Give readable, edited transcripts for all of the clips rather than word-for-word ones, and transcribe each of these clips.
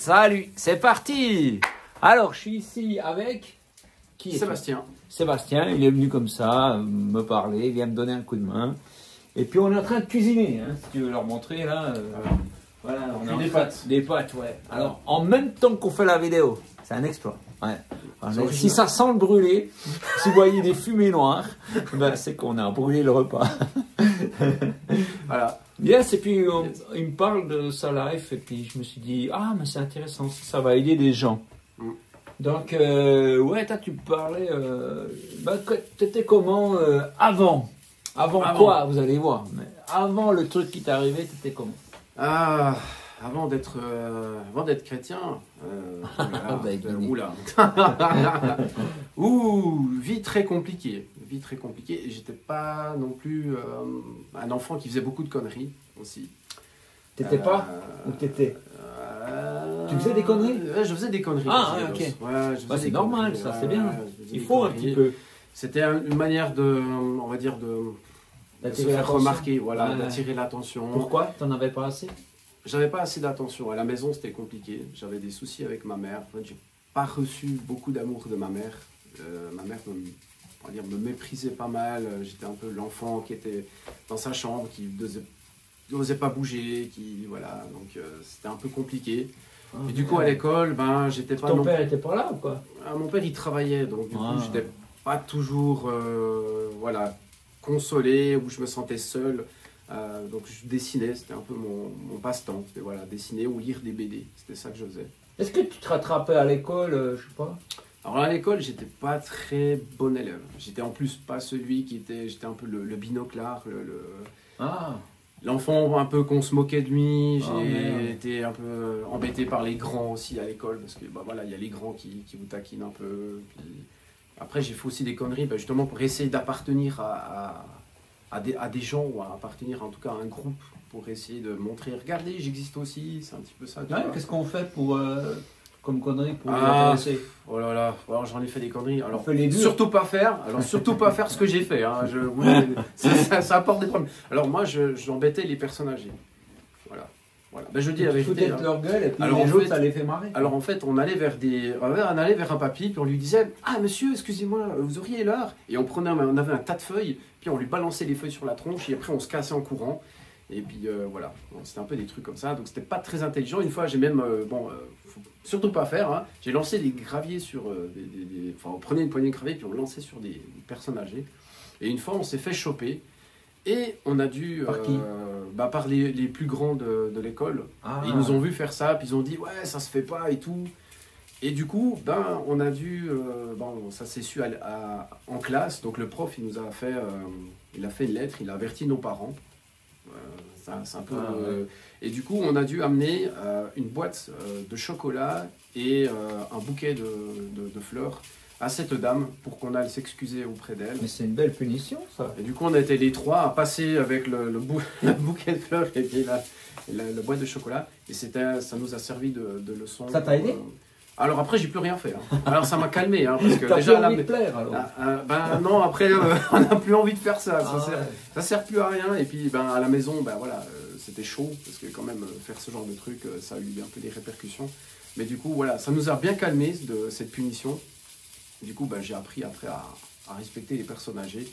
Salut, c'est parti. Alors, je suis ici avec... Qui est Sébastien. Sébastien, il est venu comme ça, me parler, il vient me donner un coup de main. Et puis on est en train de cuisiner, hein, si tu veux leur montrer là. Voilà, on a des pâtes. Des pâtes, ouais. Alors, en même temps qu'on fait la vidéo, c'est un exploit. Ouais. Alors, si ça sent le brûler, si vous voyez des fumées noires, ben, c'est qu'on a brûlé le repas. Voilà. Yes, et puis il me parle de sa life, et puis je me suis dit, ah, mais c'est intéressant, ça va aider des gens. Donc, ouais, toi, tu parlais, t'étais comment avant quoi, vous allez voir, mais avant le truc qui t'est arrivé, t'étais comment? Ah, avant d'être chrétien, oula. Vie très compliquée. Vie très compliquée. Et j'étais pas non plus un enfant qui faisait beaucoup de conneries aussi. T'étais pas? Ou t'étais? Tu faisais des conneries? Je faisais des conneries. Ah, ok. Ouais, c'est normal, ça, c'est bien. Il faut un petit peu. C'était une manière de, on va dire, de se faire remarquer, voilà, d'attirer l'attention. Pourquoi? T'en avais pas assez? J'avais pas assez d'attention. À la maison, c'était compliqué. J'avais des soucis avec ma mère. En fait, j'ai pas reçu beaucoup d'amour de ma mère. Ma mère on va dire, me méprisait pas mal. J'étais un peu l'enfant qui était dans sa chambre, qui n'osait pas bouger, voilà. Donc c'était un peu compliqué. Et du coup, à l'école, j'étais pas... Ton père était pas là ou quoi? Mon père, il travaillait, donc du coup, j'étais pas toujours, voilà, consolé, ou je me sentais seul. Donc je dessinais, c'était un peu mon passe-temps. C'était voilà, dessiner ou lire des BD, c'était ça que je faisais. Est-ce que tu te rattrapais à l'école, je sais pas? Alors à l'école, j'étais pas très bon élève. J'étais en plus pas celui qui était, j'étais un peu le binoclard, l'enfant un peu qu'on se moquait de lui. J'ai été un peu embêté par les grands aussi à l'école, parce que voilà, il y a les grands qui vous taquinent un peu. Puis, après, j'ai fait aussi des conneries, justement pour essayer d'appartenir à des gens, ou à appartenir en tout cas à un groupe, pour essayer de montrer, regardez, j'existe aussi, c'est un petit peu ça. Qu'est-ce qu'on fait pour, comme conneries pour les intéresser? Oh là là, alors j'en ai fait des conneries. Alors, surtout pas faire ce que j'ai fait. Hein. Ça apporte des problèmes. Alors moi, j'embêtais les personnes âgées. Voilà. Je dis la vérité. Peut-être leur gueule, et puis les autres, ça les fait marrer. Alors en fait, on allait vers un papy, puis on lui disait, ah monsieur, excusez-moi, vous auriez l'heure? Et on avait un tas de feuilles, puis on lui balançait les feuilles sur la tronche, et après on se cassait en courant. Et puis voilà, c'était un peu des trucs comme ça, donc c'était pas très intelligent. Une fois, j'ai même, faut surtout pas faire, hein, j'ai lancé des graviers sur on prenait une poignée de gravier, puis on lançait sur des personnes âgées. Et une fois, on s'est fait choper, et on a dû... Par qui? Par les plus grands de l'école. Ils nous ont vu faire ça, puis ils ont dit, ouais, ça se fait pas et tout. Et du coup, on a dû... ça s'est su en classe, donc le prof, il nous a fait... il a fait une lettre, il a averti nos parents. C'est un peu, et du coup, on a dû amener une boîte de chocolat et un bouquet de fleurs à cette dame pour qu'on aille s'excuser auprès d'elle. Mais c'est une belle punition, ça. Et du coup, on a été les trois à passer avec le bouquet de fleurs et puis la boîte de chocolat. Et ça nous a servi de leçon. Ça t'a aidé? Alors après, j'ai plus rien fait. Hein. Alors ça m'a calmé, hein, parce que t'as déjà plus envie de plaire, alors. non, après on n'a plus envie de faire ça. Ça sert plus à rien. Et puis à la maison, voilà, c'était chaud parce que quand même faire ce genre de truc, ça a eu un peu des répercussions. Mais du coup, voilà, ça nous a bien calmé de cette punition. Du coup, j'ai appris après à respecter les personnes âgées.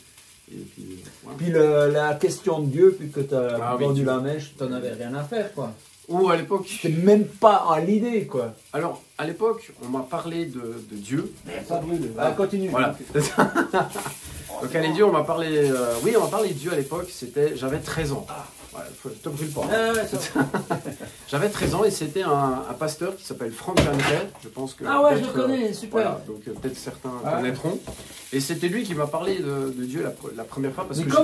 Et puis, voilà. Puis la question de Dieu, puisque tu as vendu la mèche, tu n'en avais rien à faire, quoi. Ou à l'époque... C'était même pas à l'idée, quoi. Alors, à l'époque, on m'a parlé de Dieu. Ça brûle. Continue. Voilà. Donc, à Dieu, on m'a parlé... oui, on m'a parlé de Dieu à l'époque. J'avais 13 ans. Voilà, je te brûle pas. J'avais 13 ans et c'était un pasteur qui s'appelle Franck Jeanneret. Je pense que... Ah ouais, je le connais, super. Voilà, donc peut-être certains connaîtront. Et c'était lui qui m'a parlé de Dieu la première fois. Parce mais que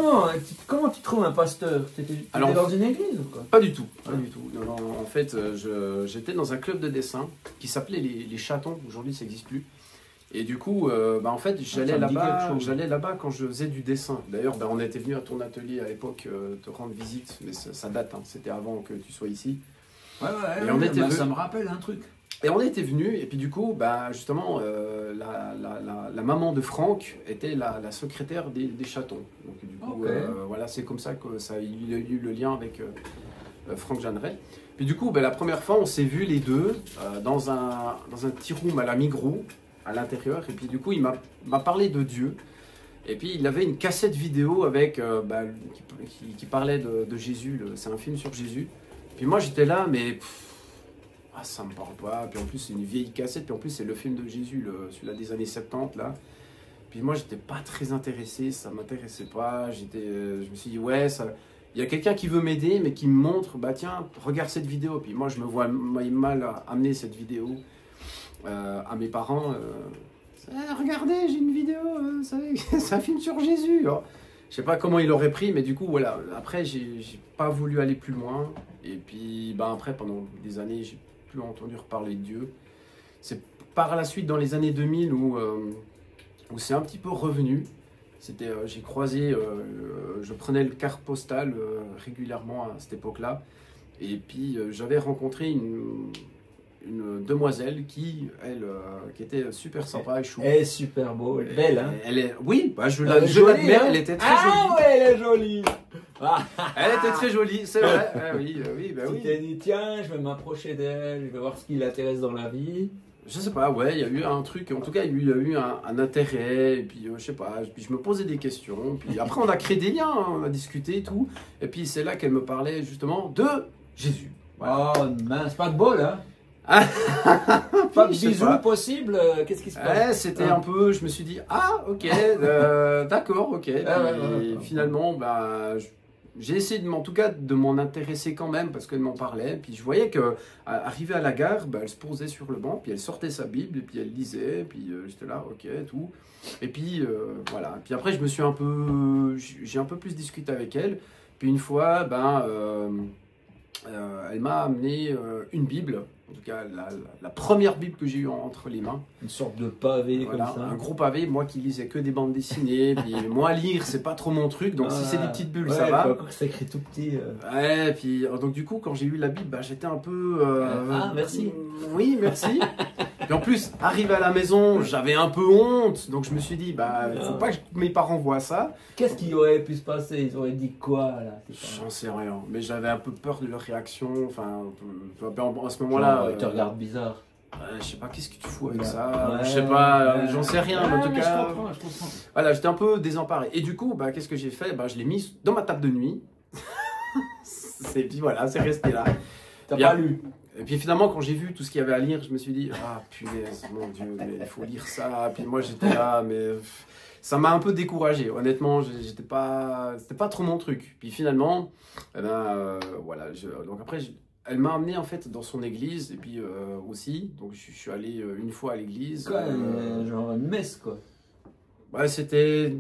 comment tu trouves un pasteur? T'étais dans une église ou quoi? Pas du tout. Pas du tout. Non, en fait, j'étais dans un club de dessin qui s'appelait les Chatons. Aujourd'hui, ça n'existe plus. Et du coup, en fait, j'allais là-bas quand je faisais du dessin. D'ailleurs, on était venu à ton atelier à l'époque te rendre visite, mais ça date, hein, c'était avant que tu sois ici. Ouais, ça me rappelle un truc. Et on était venu, et puis du coup, justement, la maman de Franck était la secrétaire des Chatons. Donc du coup, voilà, c'est comme ça qu'il a eu le lien avec Franck Jeanneret. Puis du coup, ben, la première fois, on s'est vus les deux dans un petit room à la Migros, à l'intérieur. Et puis du coup, il m'a parlé de Dieu. Et puis il avait une cassette vidéo avec, qui parlait de Jésus. C'est un film sur Jésus. Puis moi, j'étais là, mais ça me parle pas. Puis en plus, c'est une vieille cassette. Puis en plus, c'est le film de Jésus, celui-là des années 70, là. Puis moi, j'étais pas très intéressé. Ça m'intéressait pas. Je me suis dit, ouais, ça... Il y a quelqu'un qui veut m'aider, mais qui me montre, bah tiens, regarde cette vidéo. Puis moi, je me vois mal amener cette vidéo à mes parents. Regardez, j'ai une vidéo, c'est un film sur Jésus. Alors, je sais pas comment il aurait pris, mais du coup, voilà. Après, j'ai pas voulu aller plus loin. Et puis, bah, après, pendant des années, j'ai plus entendu reparler de Dieu. C'est par la suite, dans les années 2000, où c'est un petit peu revenu. J'ai croisé, je prenais le carte postale régulièrement à cette époque-là. Et puis, j'avais rencontré une demoiselle qui était super sympa et chou. Elle est super beau, elle est belle, hein. Oui, bah, je l'admets, elle était très jolie. Ah ouais, elle est jolie. Elle était très jolie, c'est vrai. Oui, bah tu oui. t'es dit, tiens, je vais m'approcher d'elle, je vais voir ce qui l'intéresse dans la vie. Je sais pas, ouais, il y a eu un truc, en tout cas, il y a eu un intérêt, et puis je sais pas, puis je me posais des questions, puis après on a créé des liens, hein, on a discuté et tout, et puis c'est là qu'elle me parlait justement de Jésus. Voilà. Oh mince, pas de bol, hein. Pas de bisous possible, qu'est-ce qui se passe? Ouais, c'était un peu, je me suis dit, ah ok, d'accord, ok, et finalement, bah... J'ai essayé en tout cas de m'en intéresser quand même parce qu'elle m'en parlait. Puis je voyais qu'arrivée à la gare, bah, elle se posait sur le banc, puis elle sortait sa Bible, et puis elle lisait, puis j'étais là, ok, tout. Et puis voilà. Puis après, j'ai un peu plus discuté avec elle. Puis une fois, elle m'a amené une Bible. En tout cas, la première Bible que j'ai eue entre les mains. Une sorte de pavé voilà, comme ça. Un gros pavé, moi qui lisais que des bandes dessinées. Puis moi, lire, c'est pas trop mon truc. Donc si c'est des petites bulles, ça va. C'est écrit tout petit. Ouais, puis donc du coup, quand j'ai eu la Bible, bah, j'étais un peu... merci. Oui, merci. Et en plus, arrivé à la maison, j'avais un peu honte. Donc je me suis dit, bah, faut pas que mes parents voient ça. Qu'est-ce qui aurait pu se passer? Ils auraient dit quoi là? J'en sais rien. Mais j'avais un peu peur de leur réaction. Enfin, en ce moment-là... Ils te regardent bizarre. Je sais pas, qu'est-ce que tu fous avec ça? Je sais pas, j'en sais rien. En tout cas, je comprends. Voilà, j'étais un peu désemparé. Et du coup, bah, qu'est-ce que j'ai fait? Bah, je l'ai mis dans ma table de nuit. Et puis voilà, c'est resté là. T'as pas lu? Et puis finalement, quand j'ai vu tout ce qu'il y avait à lire, je me suis dit, ah punaise, mon Dieu, mais il faut lire ça. Puis moi, j'étais là, mais ça m'a un peu découragé. Honnêtement, c'était pas trop mon truc. Puis finalement, voilà. Donc après, elle m'a amené en fait dans son église et puis aussi. Donc je suis allé une fois à l'église. Quoi, genre une messe quoi. Ouais, c'était.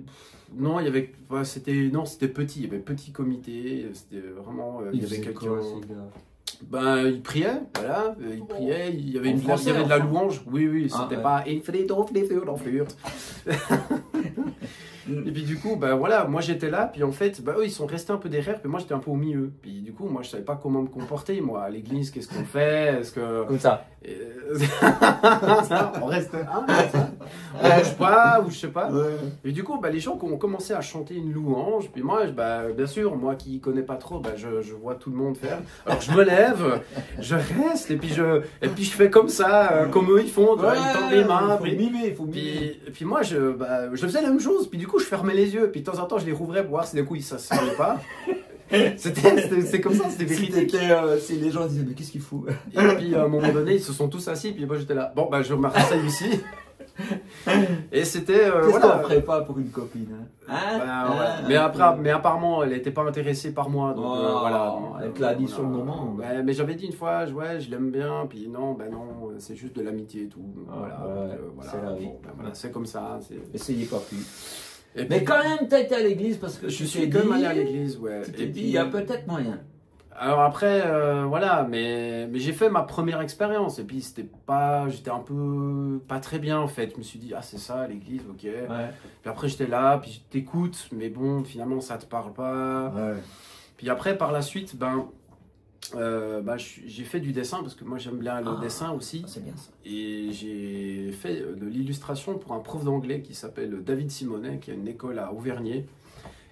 Non, il y avait. C'était petit. Il y avait petit comité. C'était vraiment. Il y avait quelqu'un. Ben, il priait, voilà, il priait, il y avait de la louange, oui, c'était pas « Et puis du coup, ben voilà, moi j'étais là, puis en fait, ben, eux ils sont restés un peu derrière, puis moi j'étais un peu au milieu. Puis du coup, moi je savais pas comment me comporter, moi, à l'église, qu'est-ce qu'on fait, est-ce que... Comme ça. On reste on bouge pas, ou je sais pas. Ouais. Et du coup, ben, les gens ont commencé à chanter une louange, puis moi, ben, bien sûr, moi qui connais pas trop, ben, je vois tout le monde faire. Alors je me lève, je reste, et puis je fais comme ça, comme eux ils font, ils tendent les mains. Il faut mimer. Et puis moi, je faisais la même chose, puis du coup, je fermais les yeux, puis de temps en temps, je les rouvrais pour voir si d'un coup, ça se fermait pas. C'est comme ça, c'était véridique. Si les gens disaient, mais qu'est-ce qu'il fout? Et puis à un moment donné, ils se sont tous assis, puis moi j'étais là, bon, bah je me rasseye ici. Et c'était. Qu'est-ce qu'on ferait pas pour une copine, hein? Mais apparemment, elle n'était pas intéressée par moi. Donc, voilà. Elle te l'a dit sur le moment. Mais j'avais dit une fois, ouais, je l'aime bien, puis non, c'est juste de l'amitié et tout. Donc, c'est la vie. C'est comme ça. Essayez pas plus. Mais quand même, t'as été à l'église parce que je suis quand même allé à l'église, ouais. Tu t'es dit, il y a peut-être moyen. Alors après, voilà, mais j'ai fait ma première expérience et puis j'étais un peu pas très bien en fait. Je me suis dit, ah c'est ça l'église, ok. Ouais. Puis après j'étais là, puis je t'écoute, mais bon, finalement ça te parle pas. Ouais. Puis après, par la suite, j'ai fait du dessin parce que moi j'aime bien le dessin aussi. C'est bien ça. Et j'ai fait de l'illustration pour un prof d'anglais qui s'appelle David Simonet, qui a une école à Auvergnat.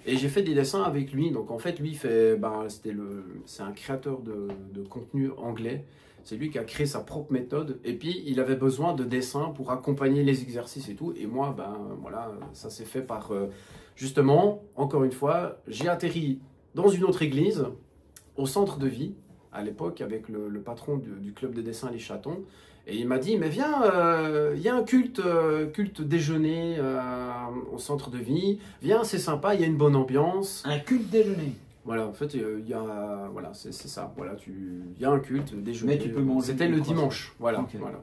Et j'ai fait des dessins avec lui. Donc en fait, lui, c'est un créateur de contenu anglais. C'est lui qui a créé sa propre méthode. Et puis, il avait besoin de dessins pour accompagner les exercices et tout. Et moi, voilà, ça s'est fait par... justement, encore une fois, j'ai atterri dans une autre église, au centre de vie, à l'époque, avec le patron du club de dessin Les Chatons. Et il m'a dit, mais viens, il y a un culte déjeuner au centre de vie. Viens, c'est sympa, il y a une bonne ambiance. Un culte déjeuner. Voilà, en fait, voilà, c'est ça. Voilà, il y a un culte déjeuner. Mais tu peux manger. C'était le dimanche, voilà, Okay. voilà.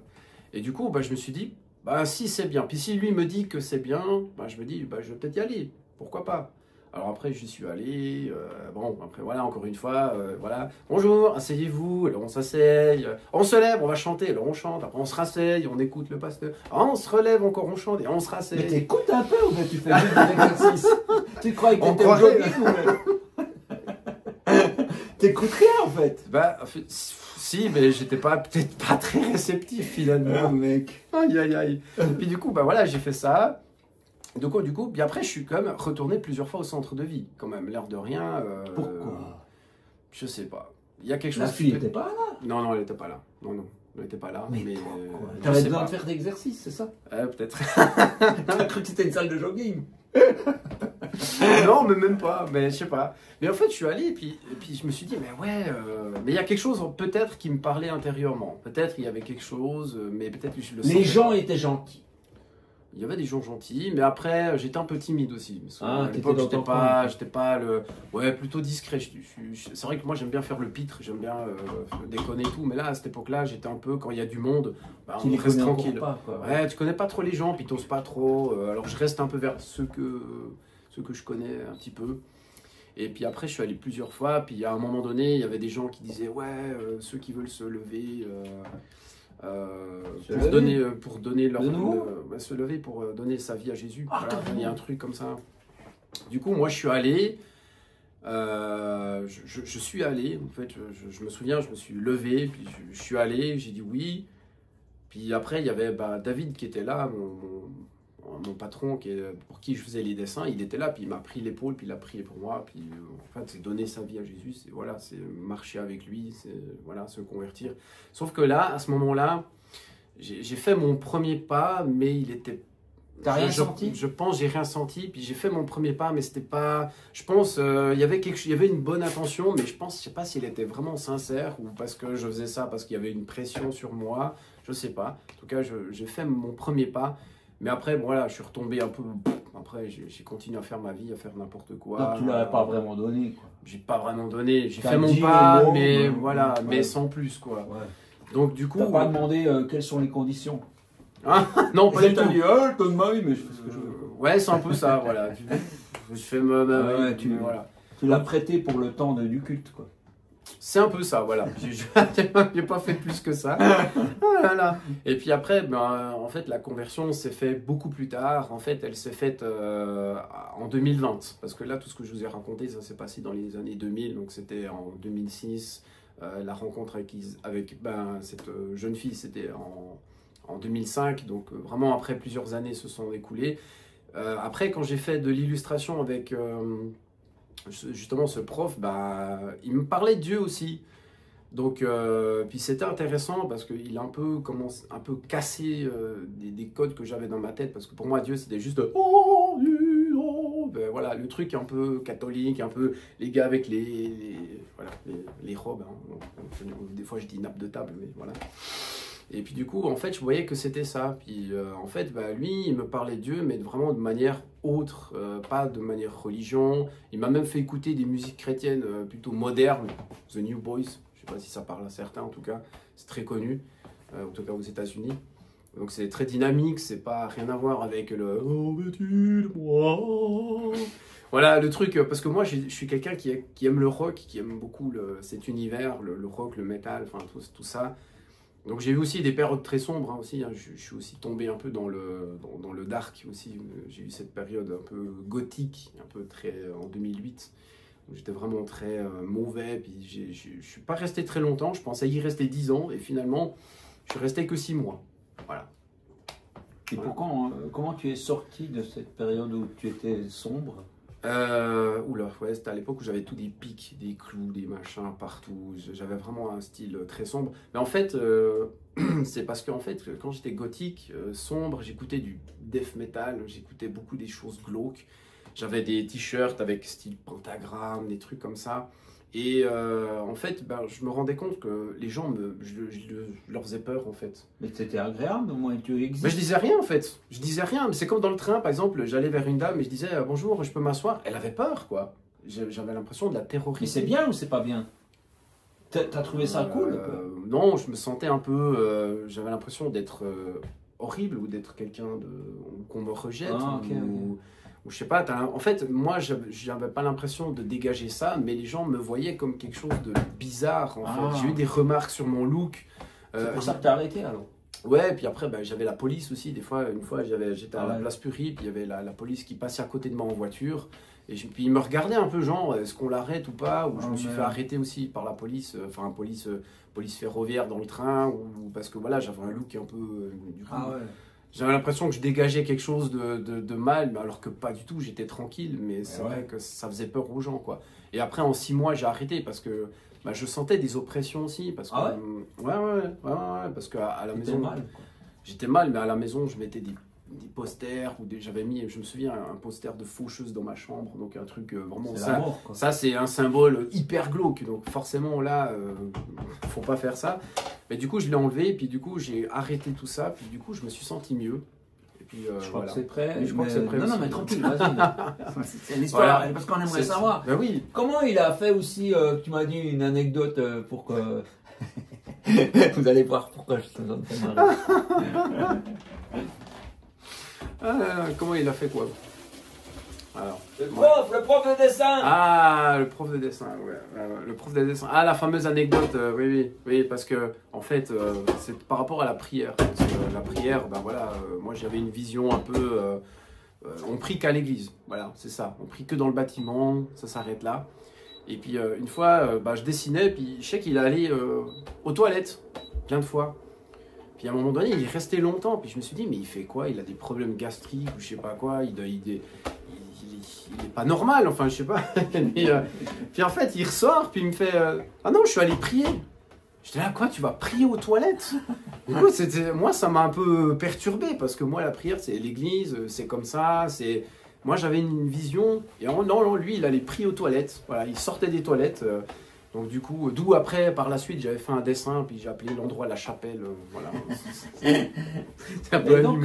Et du coup, je me suis dit, si c'est bien. Puis si lui me dit que c'est bien, je me dis, je vais peut-être y aller. Pourquoi pas? Alors après, j'y suis allé. Après, voilà, encore une fois, voilà. Bonjour, asseyez-vous. Alors on s'asseye. On se lève, on va chanter. Alors on chante. Après, on se rasseye, on écoute le pasteur. On se relève encore, on chante et on se rasseye. Mais t'écoutes un peu ou bien tu fais juste des exercices? Tu crois que t'étais au jogging ou t'écoutes rien en fait? Si, mais j'étais peut-être pas très réceptif finalement. Oh, mec. Aïe, aïe, aïe. Puis du coup, voilà, j'ai fait ça. Du coup, puis après, je suis quand même retourné plusieurs fois au centre de vie, quand même, l'air de rien. Pourquoi? Je sais pas. Il y a quelque chose. La fille n'était pas là? Non, elle n'était pas là. Non, elle n'était pas là. Mais pourquoi? Je T'avais sais besoin pas. de faire d'exercices, c'est ça? Peut-être. T'as cru que c'était une salle de jogging? Non, mais même pas. Mais je sais pas. Mais en fait, je suis allé et puis je me suis dit, mais ouais, mais il y a quelque chose peut-être qui me parlait intérieurement. Peut-être il y avait quelque chose, mais peut-être que je le sentais. Les gens étaient gentils. Il y avait des gens gentils, mais après j'étais un peu timide aussi. Parce à l'époque, j'étais pas le. Ouais, plutôt discret. C'est vrai que moi j'aime bien faire le pitre, j'aime bien déconner et tout, mais là à cette époque-là, j'étais un peu, quand il y a du monde, on reste tranquille. Pas, quoi. Ouais, tu connais pas trop les gens, puis t'oses pas trop. Alors je reste un peu vers ceux que je connais un petit peu. Et puis après, je suis allé plusieurs fois, puis à un moment donné, il y avait des gens qui disaient ouais, ceux qui veulent se lever. Pour donner leur se lever pour donner sa vie à Jésus. Voilà, il y a un truc comme ça. Du coup, moi, je suis allé. Je suis allé. En fait, je me souviens, je me suis levé, puis je suis allé. J'ai dit oui. Puis après, il y avait David qui était là, mon patron, pour qui je faisais les dessins. Il était là, puis il m'a pris l'épaule, puis il a prié pour moi. Puis en fait, c'est donner sa vie à Jésus. C'est marcher avec lui, c'est se convertir. Sauf que là, à ce moment-là, j'ai fait mon premier pas, mais il était... T'as rien senti? Je pense, j'ai rien senti. Puis j'ai fait mon premier pas, mais c'était pas... Je pense, il y avait une bonne intention, mais je sais pas s'il était vraiment sincère ou parce que je faisais ça, parce qu'il y avait une pression sur moi. Je sais pas. En tout cas, j'ai fait mon premier pas. Mais après, voilà, je suis retombé un peu... Après, j'ai continué à faire ma vie, à faire n'importe quoi. Donc tu l'avais pas vraiment donné, quoi. J'ai pas vraiment donné. J'ai fait mon pas, mais voilà, ouais. Mais sans plus, quoi. Ouais. Donc du coup... T'as pas demandé quelles sont les conditions? Non, pas du tout. dit, donne ma vie, mais je fais ce que je veux. Ouais, c'est un peu ça, voilà. Je fais ma vie, voilà. Tu l'as prêté pour le temps du culte, quoi. C'est un peu ça, voilà. J'ai pas fait plus que ça. Voilà. Et puis après, en fait, la conversion s'est faite beaucoup plus tard. En fait, elle s'est faite en 2020. Parce que là, tout ce que je vous ai raconté, ça s'est passé dans les années 2000. Donc c'était en 2006. La rencontre avec cette jeune fille, c'était en 2005. Donc vraiment, après, plusieurs années se sont écoulées. Après, quand j'ai fait de l'illustration avec... justement ce prof, il me parlait de Dieu aussi. Donc, puis c'était intéressant parce qu'il a un peu cassé des codes que j'avais dans ma tête. Parce que pour moi, Dieu, c'était juste voilà, le truc un peu catholique, un peu les gars avec les robes. Hein. Des fois, je dis nappe de table, mais voilà. Et puis du coup, en fait, je voyais que c'était ça. Puis en fait, lui, il me parlait de Dieu, mais vraiment de manière autre, pas de manière religion. Il m'a même fait écouter des musiques chrétiennes plutôt modernes, The New Boys. Je sais pas si ça parle à certains, en tout cas, c'est très connu, en tout cas aux États-Unis. Donc c'est très dynamique, c'est pas rien à voir avec le oh, veux-tu de moi. Voilà le truc, parce que moi je suis quelqu'un qui aime le rock, qui aime beaucoup cet univers, le rock, le metal, enfin tout ça. Donc j'ai eu aussi des périodes très sombres, hein, aussi, hein. Je suis aussi tombé un peu dans le dark aussi. J'ai eu cette période un peu gothique, un peu très en 2008. J'étais vraiment très mauvais, puis je suis pas resté très longtemps, je pensais y rester 10 ans, et finalement, je suis resté que 6 mois. Voilà. Et voilà. Comment tu es sorti de cette période où tu étais sombre? Oula, ouais, c'était à l'époque où j'avais tous des pics, des clous, des machins partout. J'avais vraiment un style très sombre. Mais en fait, c'est parce que en fait, quand j'étais gothique, sombre, j'écoutais du death metal, j'écoutais beaucoup des choses glauques. J'avais des t-shirts avec style pentagramme, des trucs comme ça. Et en fait, ben, je me rendais compte que les gens, je leur faisais peur en fait. Mais c'était agréable, au moins tu existes. Mais je disais rien en fait. Je disais rien. C'est comme dans le train, par exemple, j'allais vers une dame et je disais bonjour, je peux m'asseoir. Elle avait peur quoi. J'avais l'impression de la terroriser. Mais c'est bien ou c'est pas bien? T'as trouvé ça cool quoi? Non, je me sentais un peu. J'avais l'impression d'être horrible ou d'être quelqu'un qu'on me rejette. Ou je sais pas, en fait, moi, j'avais pas l'impression de dégager ça, mais les gens me voyaient comme quelque chose de bizarre, en fait. J'ai eu des remarques sur mon look. C'est pour ça que t'as arrêté, alors? Ouais, puis après, ben, j'avais la police aussi. Des fois, une fois, j'étais à la place Purie, puis il y avait la police qui passait à côté de moi en voiture. Et puis ils me regardaient un peu, genre, est-ce qu'on l'arrête ou pas? Ou je me suis fait arrêter aussi par la police, enfin, police ferroviaire dans le train, ou parce que voilà, j'avais un look un peu... du coup, j'avais l'impression que je dégageais quelque chose de mal, alors que pas du tout, j'étais tranquille, mais c'est vrai que ça faisait peur aux gens, quoi. Et après, en 6 mois, j'ai arrêté parce que bah, je sentais des oppressions aussi. Parce que, ouais, parce qu'à la maison, j'étais mal, mais à la maison, je mettais des posters, j'avais mis, je me souviens, un poster de faucheuse dans ma chambre, donc un truc vraiment... Ça, c'est un symbole hyper glauque, donc forcément, là, faut pas faire ça. Mais du coup, je l'ai enlevé, et puis du coup, j'ai arrêté tout ça, puis du coup, je me suis senti mieux. Et puis, je crois que c'est prêt. Oui, je crois que c'est prêt. Non, mais tranquille, vas-y. C'est une histoire, parce qu'on aimerait savoir. Ben oui. Comment il a fait aussi, tu m'as dit une anecdote pour que... Vous allez voir pourquoi je te donne ton mari. Comment il a fait quoi? Alors, le prof de dessin. Ah, le prof de dessin, ouais, le prof de dessin. Ah, la fameuse anecdote, oui, parce que en fait, c'est par rapport à la prière. Parce que la prière, ben voilà, moi j'avais une vision un peu, on prie qu'à l'église, voilà, c'est ça. On prie que dans le bâtiment, ça s'arrête là. Et puis une fois, bah, je dessinais, puis je sais qu'il allait aux toilettes, plein de fois. Puis à un moment donné, il est resté longtemps, puis je me suis dit, mais il fait quoi? Il a des problèmes gastriques ou je sais pas quoi, il est pas normal, enfin je sais pas. Puis en fait, il ressort, puis il me fait ah non, je suis allé prier. J'étais là, quoi, tu vas prier aux toilettes? Écoute, moi ça m'a un peu perturbé, parce que moi la prière c'est l'église, c'est comme ça, c'est... Moi j'avais une vision, et non, lui il allait prier aux toilettes, voilà, il sortait des toilettes. Donc du coup, d'où après, par la suite, j'avais fait un dessin, puis j'ai appelé l'endroit la chapelle, voilà. C'est un peu donc,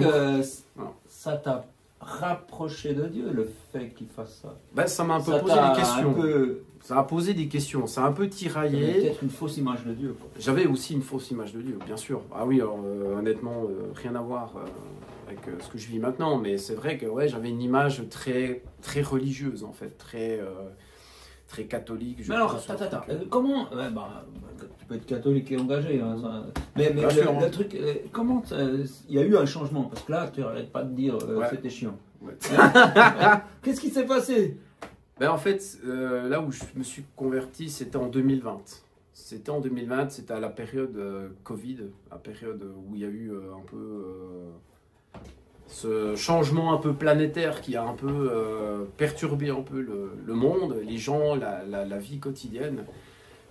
ça t'a rapproché de Dieu, le fait qu'il fasse ça? Ben, ça m'a un peu posé des questions. Ça a posé des questions, ça a un peu tiraillé. Peut-être une fausse image de Dieu, quoi. J'avais aussi une fausse image de Dieu, bien sûr. Ah oui, alors, honnêtement, rien à voir avec ce que je vis maintenant, mais c'est vrai que ouais, j'avais une image très, très religieuse, en fait, très catholique. Mais alors, comment... tu peux être catholique et engagé, hein, ça... mais le truc, comment il y a eu un changement? Parce que là, tu n'arrêtes pas de dire c'était chiant. Ouais. Qu'est-ce qui s'est passé? Ben, en fait, là où je me suis converti, c'était en 2020. C'était en 2020, c'était à la période Covid, la période où il y a eu un peu... ce changement un peu planétaire qui a un peu perturbé un peu le monde, les gens, la vie quotidienne.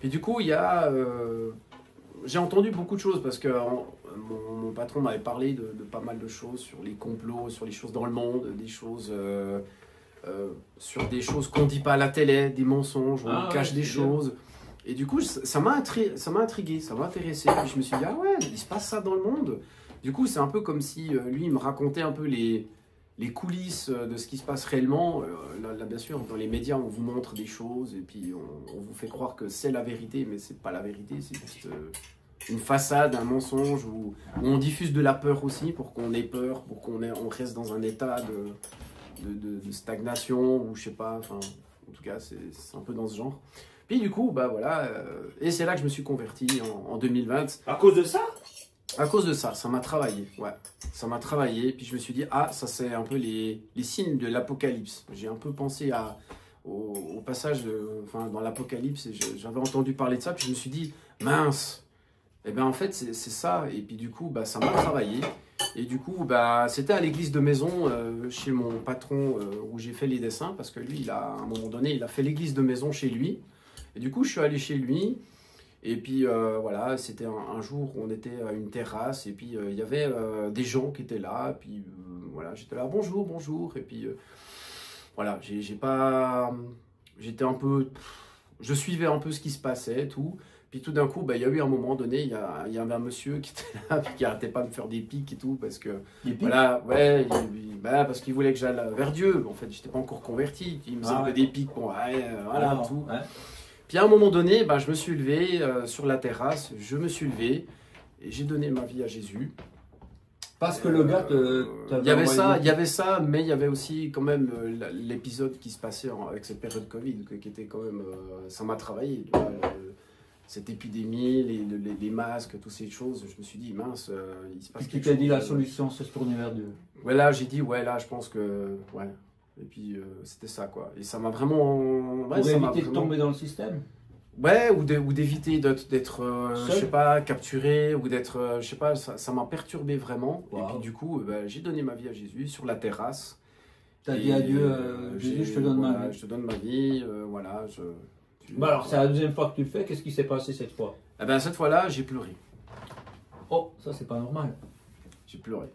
Et du coup, il y a... j'ai entendu beaucoup de choses parce que mon patron m'avait parlé de pas mal de choses sur les complots, sur les choses dans le monde, des choses... sur des choses qu'on ne dit pas à la télé, des mensonges, on cache des choses. Et du coup, ça m'a intrigué, ça m'a intéressé. Puis je me suis dit, ah ouais, il se passe ça dans le monde. Du coup, c'est un peu comme si lui, il me racontait un peu les coulisses de ce qui se passe réellement. Là, bien sûr, dans les médias, on vous montre des choses et puis on vous fait croire que c'est la vérité, mais c'est pas la vérité, c'est juste une façade, un mensonge, où on diffuse de la peur aussi pour qu'on ait peur, pour qu'on reste dans un état de stagnation, ou je sais pas, enfin, en tout cas, c'est un peu dans ce genre. Puis du coup, bah voilà, et c'est là que je me suis converti en 2020. À cause de ça? À cause de ça, ça m'a travaillé, ouais. Ça m'a travaillé, puis je me suis dit, ah, ça c'est un peu les signes de l'apocalypse. J'ai un peu pensé au passage, dans l'apocalypse, et j'avais entendu parler de ça, puis je me suis dit, mince, et bien en fait c'est ça, et puis du coup, bah, ça m'a travaillé. Et du coup, bah, c'était à l'église de maison, chez mon patron, où j'ai fait les dessins, parce que lui, à un moment donné, il a fait l'église de maison chez lui. Et du coup, je suis allé chez lui. Et puis, voilà, c'était un jour où on était à une terrasse. Et puis, il y avait des gens qui étaient là. Et puis, voilà, j'étais là, bonjour, bonjour. Et puis, voilà, j'étais un peu... Je suivais un peu ce qui se passait, tout. Puis tout d'un coup, bah, il y a eu un moment donné, il y avait un monsieur qui était là, puis qui arrêtait pas de me faire des pics et tout, parce que, voilà, ouais, bah, parce qu'il voulait que j'aille vers Dieu. En fait, j'étais pas encore converti. Il me faisait des pics, bon, ouais, voilà, tout. Ouais. Puis à un moment donné, bah, je me suis levé sur la terrasse, je me suis levé, et j'ai donné ma vie à Jésus. Parce que le gars il y avait ça, mais il y avait aussi quand même l'épisode qui se passait avec cette période Covid, qui était quand même, ça m'a travaillé. Cette épidémie, les masques, toutes ces choses, je me suis dit, mince, il se passe quelque chose. Tu t'es dit, la solution, c'est se tourner vers Dieu. Ouais, là, j'ai dit, ouais, là, je pense que, ouais. Et puis, c'était ça, quoi. Et ça m'a vraiment... Pour éviter de tomber dans le système. Ouais, ou d'éviter d'être, je sais pas, capturé, ou d'être, je sais pas, ça m'a perturbé vraiment. Wow. Et puis, du coup, j'ai donné ma vie à Jésus sur la terrasse. T'as dit à Dieu, Jésus, je te donne ma vie. Je te donne ma vie, voilà, Bah alors, c'est la deuxième fois que tu le fais. Qu'est-ce qui s'est passé cette fois? Eh ben, cette fois-là, j'ai pleuré. Oh, ça, c'est pas normal. J'ai pleuré.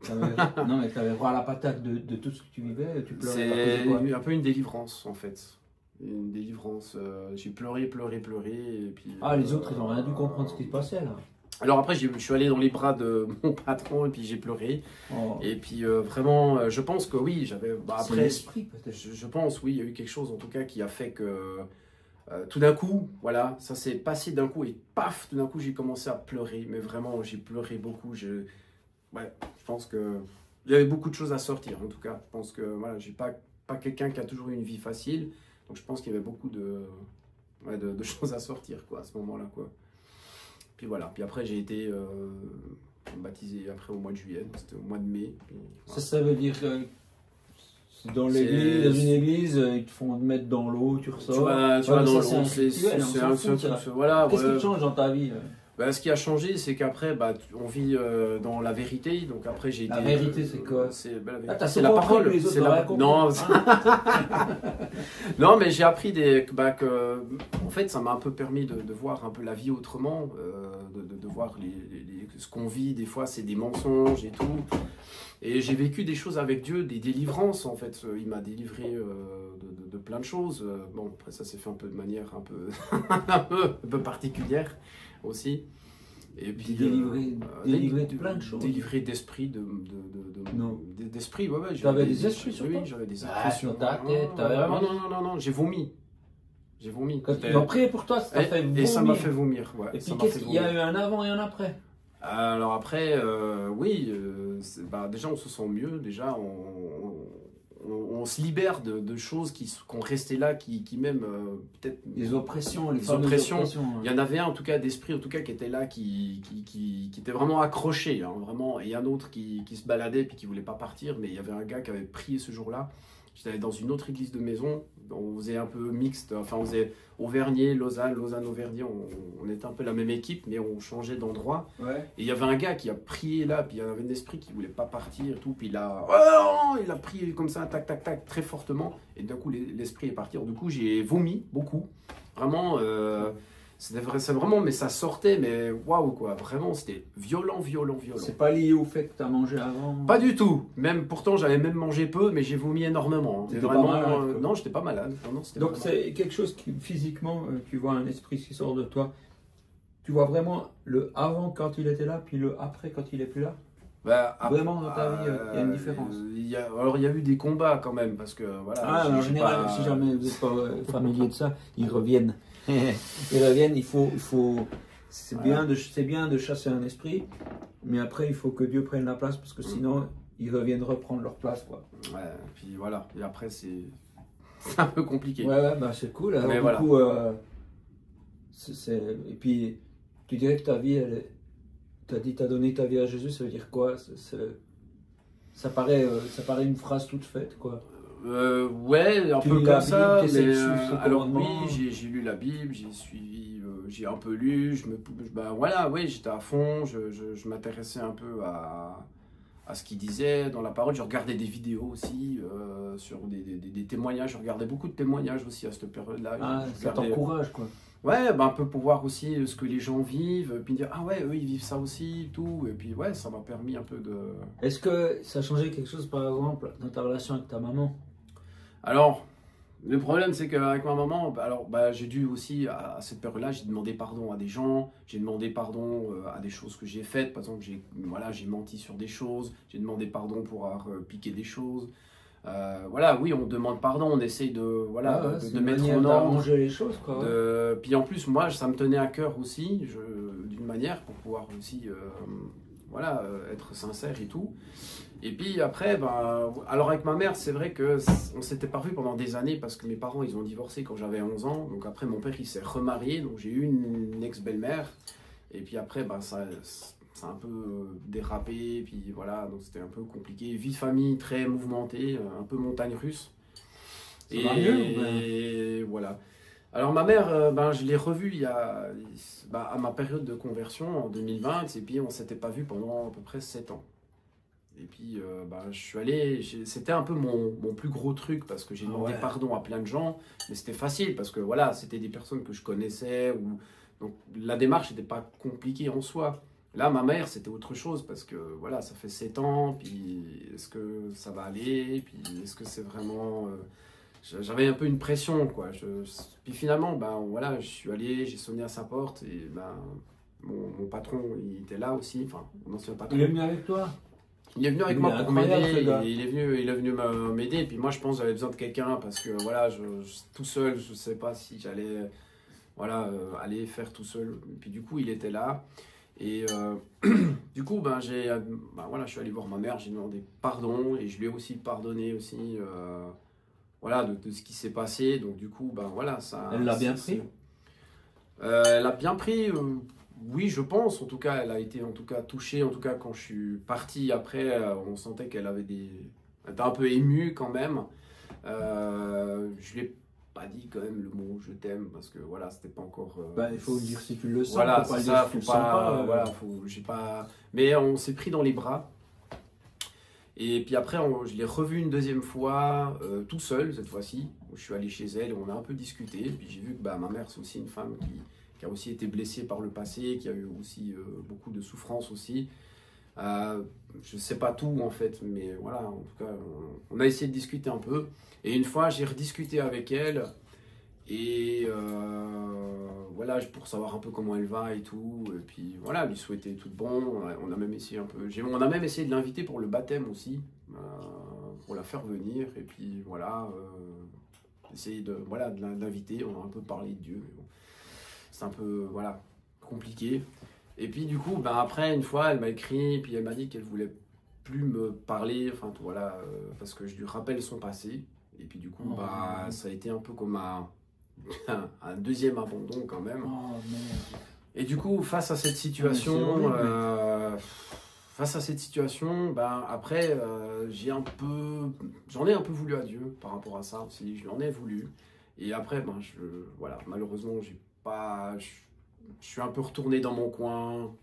Non, mais tu avais voir la patate de tout ce que tu vivais. Tu pleurais. C'est un peu une délivrance, en fait. Une délivrance. J'ai pleuré. Et puis, les autres, ils n'ont rien dû comprendre ce qui se passait, là. Alors après, je suis allé dans les bras de mon patron et puis j'ai pleuré. Oh. Et puis vraiment, je pense que oui, j'avais... Bah, après, l'esprit peut-être. Je pense, oui, il y a eu quelque chose en tout cas qui a fait que tout d'un coup, voilà, ça s'est passé d'un coup et paf, tout d'un coup, j'ai commencé à pleurer. Mais vraiment, j'ai pleuré beaucoup. Ouais, je pense que il y avait beaucoup de choses à sortir en tout cas. Je pense que voilà, j'ai pas quelqu'un qui a toujours eu une vie facile. Donc je pense qu'il y avait beaucoup de choses à sortir quoi, à ce moment-là, quoi. Puis voilà, puis après j'ai été baptisé après au mois de juillet, c'était au mois de mai. Puis, voilà. Ça veut dire que dans une église, ils te font te mettre dans l'eau, tu ressors. Tu vas dans l'eau, c'est un seul truc. Voilà. Qu'est-ce qui change dans ta vie? Ce qui a changé, c'est qu'après, on vit dans la vérité. Donc après, j'ai été. La vérité, c'est quoi? C'est la parole. C'est la. Non. Non, mais j'ai appris que, en fait, ça m'a un peu permis de voir un peu la vie autrement, de voir ce qu'on vit. Des fois, c'est des mensonges et tout. Et j'ai vécu des choses avec Dieu, des délivrances en fait. Il m'a délivré de plein de choses. Bon, après, ça s'est fait un peu de manière un peu particulière aussi. Et puis délivrer de plein de choses. Délivrer d'esprit, d'esprit, ouais. J'avais des esprits sur toi. Oui, j'avais des esprits sur ta tête. Non, j'ai vomi. Quand ils ont prié pour toi, ça t'a fait vomir. Et ça m'a fait vomir, ouais. Et puis qu'est-ce qu'il y a eu un avant et un après? Alors après, oui, déjà on se sent mieux, déjà on se libère de choses qui resté là, qui même peut-être... Les oppressions, les oppressions. Il y en avait un en tout cas d'esprit en tout cas qui était là, qui était vraiment accroché, hein, vraiment. Et un autre qui se baladait puis qui voulait pas partir, mais il y avait un gars qui avait prié ce jour-là. J'étais dans une autre église de maison, on faisait un peu mixte, enfin on faisait Auvergnat, Lausanne, Auvergnat, on était un peu la même équipe, mais on changeait d'endroit. Ouais. Et il y avait un gars qui a prié là, puis il y avait un esprit qui voulait pas partir et tout, puis il a prié comme ça, tac, tac, tac, très fortement, et d'un coup l'esprit est parti. Du coup j'ai vomi beaucoup, vraiment... c'est vraiment, mais ça sortait, mais waouh quoi, vraiment c'était violent. C'est pas lié au fait que tu as mangé avant? Pas du tout, même pourtant j'avais même mangé peu, mais j'ai vomi énormément. Non, j'étais pas malade. Donc c'est quelque chose qui physiquement, tu vois un esprit qui sort de toi, tu vois vraiment le avant quand il était là, puis le après quand il est plus là? Vraiment dans ta vie, il y a une différence. Alors il y a eu des combats quand même, parce que voilà. En général, si jamais vous n'êtes pas familier de ça, ils reviennent. Il faut c'est bien de chasser un esprit, mais après il faut que Dieu prenne la place, parce que sinon ils reviennent reprendre leur place, quoi. Ouais, puis voilà, et après c'est un peu compliqué. Ouais, c'est cool. Alors, mais voilà. Coup, et puis tu dirais que ta vie, t'as donné ta vie à Jésus, ça veut dire quoi? Ça paraît une phrase toute faite, quoi. Ouais, un peu comme ça. Mais, alors oui, j'ai lu la Bible, j'ai suivi, j'ai un peu lu, bah voilà, oui, j'étais à fond, je m'intéressais un peu à ce qu'il disait dans la parole. Je regardais des vidéos aussi sur des témoignages. Je regardais beaucoup de témoignages aussi à cette période-là. Ah, ça t'encourage, quoi. Ouais, bah, un peu pour voir aussi ce que les gens vivent, puis dire, ah ouais, eux, ils vivent ça aussi, tout. Et puis, ouais, ça m'a permis un peu de... Est-ce que ça a changé quelque chose, par exemple, dans ta relation avec ta maman? Alors, le problème, c'est qu'avec ma maman, j'ai dû aussi, à cette période-là, j'ai demandé pardon à des gens, j'ai demandé pardon à des choses que j'ai faites. Par exemple, j'ai menti sur des choses, j'ai demandé pardon pour avoir piqué des choses. Voilà, oui, on demande pardon, on essaye de mettre en ordre les choses, quoi. Puis en plus, moi, ça me tenait à cœur aussi, d'une manière, pour pouvoir aussi être sincère et tout. Et puis après, alors avec ma mère, c'est vrai qu'on s'était pas vu pendant des années parce que mes parents, ils ont divorcé quand j'avais 11 ans. Donc après, mon père, il s'est remarié, donc j'ai eu une ex-belle-mère. Et puis après, ça a un peu dérapé, puis voilà, donc c'était un peu compliqué. Vie de famille très mouvementée, un peu montagne russe. Ça va mieux, et voilà. Alors ma mère, je l'ai revue à ma période de conversion en 2020, et puis on s'était pas vu pendant à peu près 7 ans. Et puis je suis allé, c'était un peu mon plus gros truc parce que j'ai demandé pardon à plein de gens, mais c'était facile parce que voilà, c'était des personnes que je connaissais, donc la démarche n'était pas compliquée en soi. Là, ma mère, c'était autre chose parce que voilà, ça fait 7 ans, puis est-ce que ça va aller, puis est-ce que c'est vraiment... J'avais un peu une pression, quoi. Puis finalement, voilà, je suis allé, j'ai sonné à sa porte, et mon patron, il était là aussi, enfin, mon ancien patron. Il est venu avec toi? Il est venu avec moi pour m'aider, il est venu m'aider, et puis moi, je pense que j'avais besoin de quelqu'un parce que voilà, tout seul, je ne sais pas si j'allais aller faire tout seul. Et puis du coup, il était là. Et du coup, je suis allé voir ma mère, j'ai demandé pardon et je lui ai aussi pardonné aussi, de ce qui s'est passé. Donc du coup, ça. Elle l'a bien pris. Elle a bien pris, oui, je pense. En tout cas, elle a été touchée. En tout cas, quand je suis parti après, on sentait qu'elle était un peu émue quand même. Je lui ai pas dit quand même le mot je t'aime parce que voilà, c'était pas encore il faut le dire si tu le sens, voilà, faut pas c'est le dire ça, si tu le faut sens pas, pas. Mais on s'est pris dans les bras et puis après je l'ai revu une deuxième fois tout seul cette fois-ci, où je suis allé chez elle et on a un peu discuté, et puis j'ai vu que ma mère, c'est aussi une femme qui a aussi été blessée par le passé, qui a eu aussi beaucoup de souffrance aussi. Je sais pas tout en fait, mais voilà, en tout cas, on a essayé de discuter un peu. Et une fois, j'ai rediscuté avec elle, et pour savoir un peu comment elle va et tout. Et puis voilà, lui souhaiter tout de bon. On a même essayé un peu. On a même essayé de l'inviter pour le baptême aussi, pour la faire venir. Et puis voilà, essayer de l'inviter. On a un peu parlé de Dieu. Bon, c'est un peu compliqué. Et puis du coup, après, une fois, elle m'a écrit, puis elle m'a dit qu'elle voulait plus me parler, parce que je lui rappelle son passé. Et puis du coup, ça a été un peu comme un deuxième abandon quand même. Oh, merde. Et du coup, face à cette situation, après, j'en ai un peu voulu à Dieu par rapport à ça aussi. Je lui en ai voulu. Et après, malheureusement, je suis un peu retourné dans mon coin,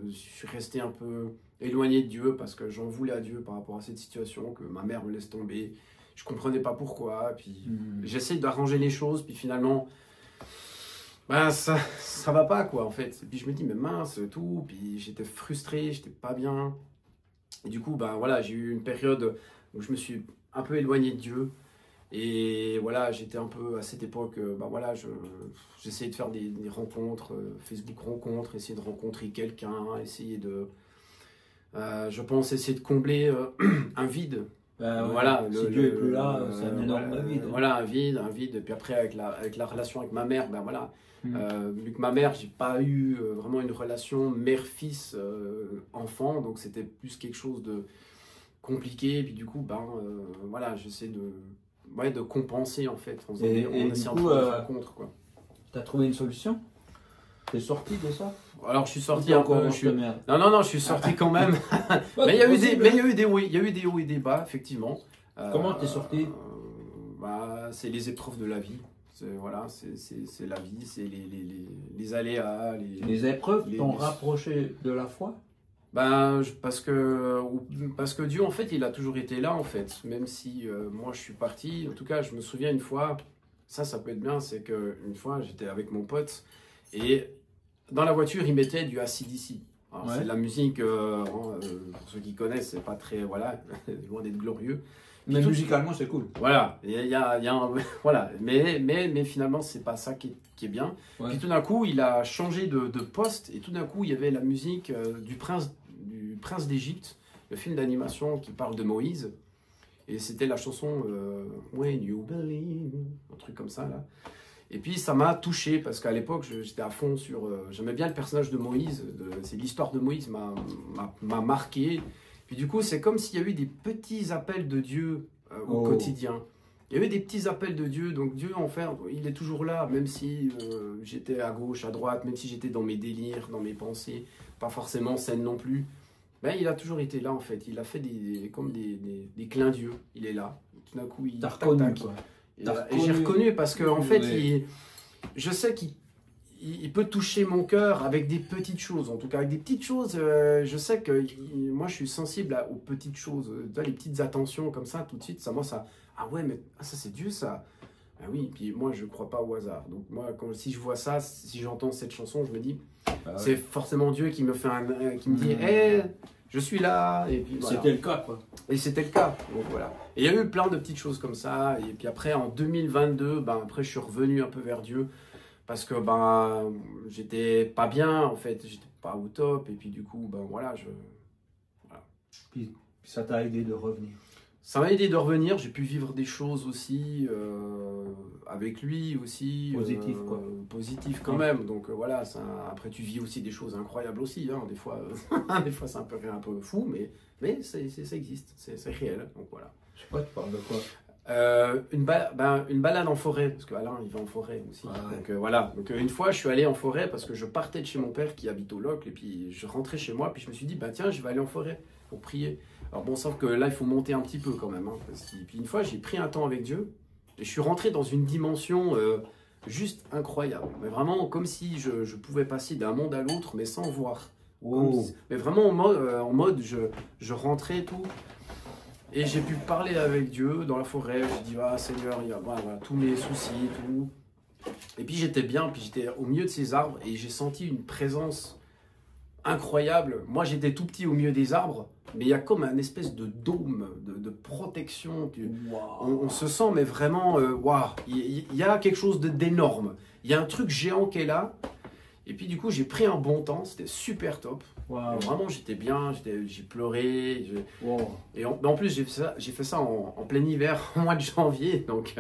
je suis resté un peu éloigné de Dieu parce que j'en voulais à Dieu par rapport à cette situation, que ma mère me laisse tomber. Je comprenais pas pourquoi, puis j'essaye d'arranger les choses, puis finalement, ça va pas quoi en fait. Et puis je me dis, mais mince, tout, puis j'étais frustré, j'étais pas bien. Et du coup, j'ai eu une période où je me suis un peu éloigné de Dieu. Et voilà, j'étais un peu à cette époque, j'essayais de faire des rencontres, Facebook rencontres, essayer de rencontrer quelqu'un, essayer de, je pense, essayer de combler un vide. Si Dieu est plus là, c'est un énorme vide. Voilà, un vide. Et puis après, avec la relation avec ma mère, vu que ma mère, j'ai pas eu vraiment une relation mère-fils enfant, donc c'était plus quelque chose de compliqué. Et puis du coup, j'essaie de compenser en fait, en essayant de trouver une rencontre, quoi. T'as trouvé une solution? T'es sorti de ça? Alors je suis sorti un peu. Non, je suis sorti quand même. Mais il y a eu des hauts et des bas, effectivement. Comment t'es sorti? bah, c'est les épreuves de la vie. Voilà, c'est la vie, c'est les aléas. Les épreuves t'ont rapproché de la foi? Ben, parce que Dieu, en fait, il a toujours été là, en fait. Même si moi, je suis parti. En tout cas, je me souviens une fois, ça peut être bien, c'est qu'une fois, j'étais avec mon pote et dans la voiture, il mettait du AC/DC. Ouais. C'est de la musique, pour ceux qui connaissent, c'est pas très, voilà, loin d'être glorieux. Mais musicalement, c'est cool. Voilà, voilà. Mais finalement, c'est pas ça qui est bien. Ouais. Puis tout d'un coup, il a changé de poste et tout d'un coup, il y avait la musique du prince d'Égypte, le film d'animation qui parle de Moïse. Et c'était la chanson When You Believe, un truc comme ça là. Et puis ça m'a touché parce qu'à l'époque, j'étais à fond sur. J'aimais bien le personnage de Moïse. C'est l'histoire de Moïse m'a marqué. Puis du coup, c'est comme s'il y a eu des petits appels de Dieu au quotidien. Il y a eu des petits appels de Dieu. Donc Dieu, en fait, il est toujours là, même si j'étais à gauche, à droite, même si j'étais dans mes délires, dans mes pensées, pas forcément saines non plus. Ben, il a toujours été là, en fait. Il a fait comme des clins d'yeux. Il est là. Tout d'un coup, il... T'as reconnu, quoi. Et j'ai reconnu parce que, en fait, je sais qu'il peut toucher mon cœur avec des petites choses. En tout cas, avec des petites choses, je sais que moi, je suis sensible aux petites choses. Les petites attentions comme ça, tout de suite, ah ouais, mais ça, c'est Dieu, ça. Ah oui, puis moi, je ne crois pas au hasard. Donc moi, si je vois ça, si j'entends cette chanson, je me dis, c'est forcément Dieu qui me fait qui me dit, hey, je suis là. Et puis voilà. C'était le cas, quoi. Et c'était le cas. Donc voilà. Et il y a eu plein de petites choses comme ça. Et puis après, en 2022, après, je suis revenu un peu vers Dieu parce que j'étais pas bien, en fait. J'étais pas au top. Et puis du coup, voilà. Puis ça t'a aidé de revenir. Ça m'a aidé de revenir, j'ai pu vivre des choses aussi avec lui aussi. Positif quoi. Positif quand même, donc voilà, après tu vis aussi des choses incroyables aussi, hein. Des fois c'est un peu fou, mais ça existe, c'est réel, donc voilà. Je sais pas, tu parles de quoi? Une balade en forêt, parce que Alain il va en forêt aussi. Ouais. Donc voilà, donc une fois je suis allé en forêt parce que je partais de chez mon père qui habite au Locle et puis je rentrais chez moi, puis je me suis dit tiens je vais aller en forêt pour prier. Alors bon, sauf que là il faut monter un petit peu quand même, hein, puis une fois j'ai pris un temps avec Dieu et je suis rentré dans une dimension juste incroyable, mais vraiment comme si je pouvais passer d'un monde à l'autre mais sans voir. Mais vraiment en mode je rentrais tout. Et j'ai pu parler avec Dieu dans la forêt. J'ai dit, Seigneur, il y a tous mes soucis, tout. Et puis j'étais bien, puis j'étais au milieu de ces arbres et j'ai senti une présence incroyable. Moi, j'étais tout petit au milieu des arbres, mais il y a comme un espèce de dôme, de protection. On se sent, mais vraiment, il y a quelque chose d'énorme. Il y a un truc géant qui est là. Et puis du coup, j'ai pris un bon temps, c'était super top. Wow. Vraiment, j'étais bien, j'ai pleuré. Et en plus, j'ai fait ça en plein hiver, au mois de janvier. Donc,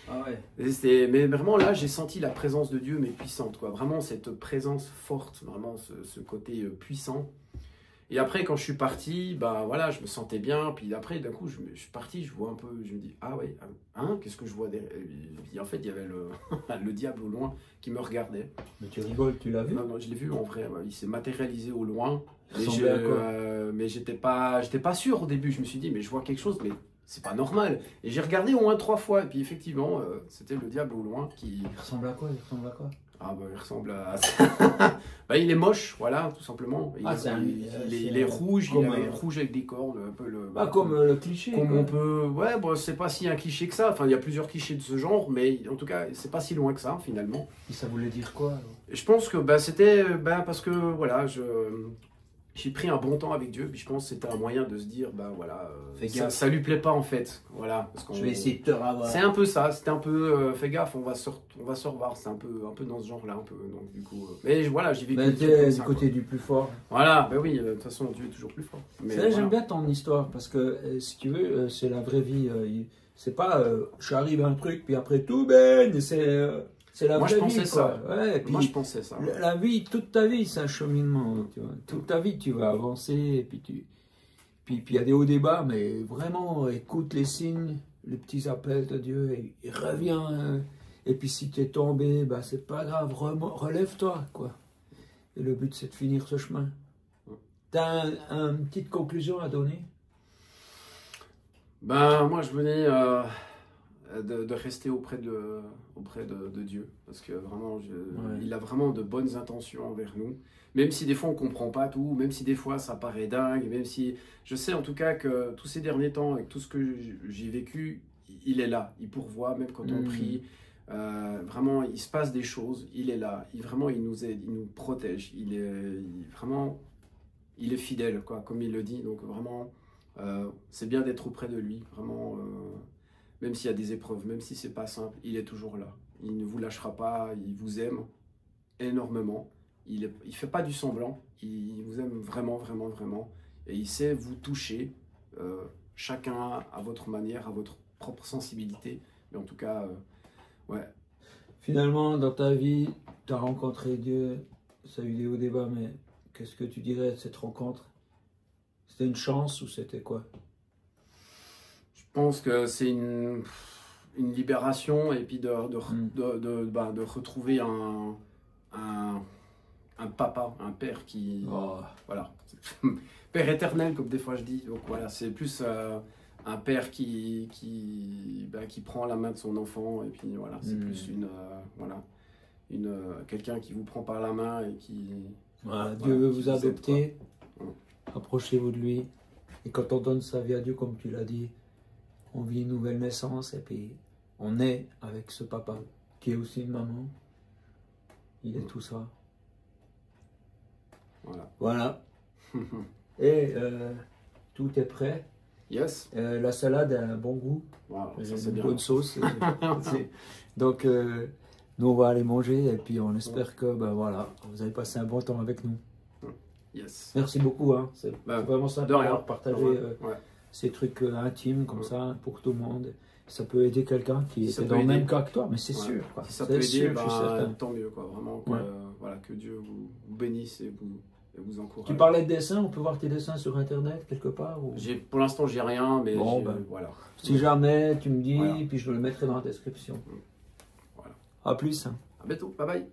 mais vraiment là, j'ai senti la présence de Dieu, mais puissante, quoi. Vraiment cette présence forte, vraiment ce côté puissant. Et après, quand je suis parti, voilà, je me sentais bien. Puis après, d'un coup, je suis parti, je vois un peu, je me dis, qu'est-ce que je vois derrière? Et puis en fait, il y avait le diable au loin qui me regardait. Mais tu rigoles, tu l'as vu? Non, je l'ai vu en vrai. Il s'est matérialisé au loin. Mais j'étais pas sûr au début. Je me suis dit, mais je vois quelque chose, mais c'est pas normal. Et j'ai regardé au moins 3 fois. Et puis effectivement, c'était le diable au loin qui. Il ressemble à quoi? Il ressemble à... il est moche, voilà, tout simplement. Il est rouge, rouge avec des cornes, un peu comme le cliché. Comme on peut... Ouais, c'est pas si un cliché que ça. Enfin, il y a plusieurs clichés de ce genre, mais en tout cas, c'est pas si loin que ça, finalement. Et ça voulait dire quoi, alors? Je pense que c'était parce que, voilà, j'ai pris un bon temps avec Dieu, puis je pense que c'était un moyen de se dire, ça lui plaît pas en fait, voilà. Parce je vais essayer de te ravoir. C'est un peu ça, c'était un peu, fais gaffe, on va se revoir, c'est un peu dans ce genre-là, un peu, donc du coup, mais voilà, j'ai vécu du côté du plus fort. Voilà, oui, de toute façon, Dieu est toujours plus fort. J'aime bien ton histoire, parce que, si tu veux, c'est la vraie vie, c'est pas, j'arrive à un truc, puis après tout baigne, c'est la vraie vie, ça. Ouais, puis moi, je pensais ça. La vie, toute ta vie, c'est un cheminement. Tu vois. Toute ta vie, tu vas avancer. Et puis il y a des hauts débats, mais vraiment, écoute les signes, les petits appels de Dieu, et reviens. Et puis si tu es tombé, c'est pas grave, relève-toi, quoi. Et le but, c'est de finir ce chemin. T'as une petite conclusion à donner? Moi, je venais... de rester auprès de Dieu. Parce que vraiment, il a vraiment de bonnes intentions envers nous. Même si des fois on ne comprend pas tout, même si des fois ça paraît dingue, même si... Je sais en tout cas que tous ces derniers temps, avec tout ce que j'ai vécu, il est là. Il pourvoit, même quand on prie. Vraiment, il se passe des choses. Il est là. Vraiment, il nous aide, il nous protège. Vraiment, il est fidèle, quoi, comme il le dit. Donc vraiment, c'est bien d'être auprès de lui. Vraiment... Même s'il y a des épreuves, même si c'est pas simple, il est toujours là. Il ne vous lâchera pas, il vous aime énormément. Il fait pas du semblant, il vous aime vraiment, vraiment, vraiment. Et il sait vous toucher, chacun à votre manière, à votre propre sensibilité. Mais en tout cas, ouais. Finalement, dans ta vie, tu as rencontré Dieu, ça a eu des hauts débats, mais qu'est-ce que tu dirais de cette rencontre? C'était une chance ou c'était quoi? Je pense que c'est une libération et puis de retrouver un papa, un père qui... Voilà. Père éternel, comme des fois je dis. Donc voilà, c'est plus un père qui prend la main de son enfant et puis voilà, c'est plus quelqu'un qui vous prend par la main et qui... Voilà, Dieu veut vous adopter, approchez-vous de lui. Et quand on donne sa vie à Dieu, comme tu l'as dit, on vit une nouvelle naissance et puis on est avec ce papa qui est aussi une maman. Il est tout ça. Voilà. Et tout est prêt. Yes. La salade a un bon goût. Wow, une bonne sauce. Donc nous on va aller manger et puis on espère que voilà, vous avez passé un bon temps avec nous. Yes. Merci beaucoup. Hein. C'est vraiment sympa de partager ces trucs intimes comme ça pour tout le monde. Ça peut aider quelqu'un qui est dans le même cas que toi, mais c'est sûr. Quoi. Si ça peut aider, tant mieux. Quoi. Vraiment, que Dieu vous bénisse et vous encourage. Tu parlais de dessin, on peut voir tes dessins sur Internet quelque part ou... Pour l'instant, j'ai rien, mais voilà. Si jamais, tu me dis, puis je le mettrai dans la description. Voilà. À plus. À bientôt. Bye bye.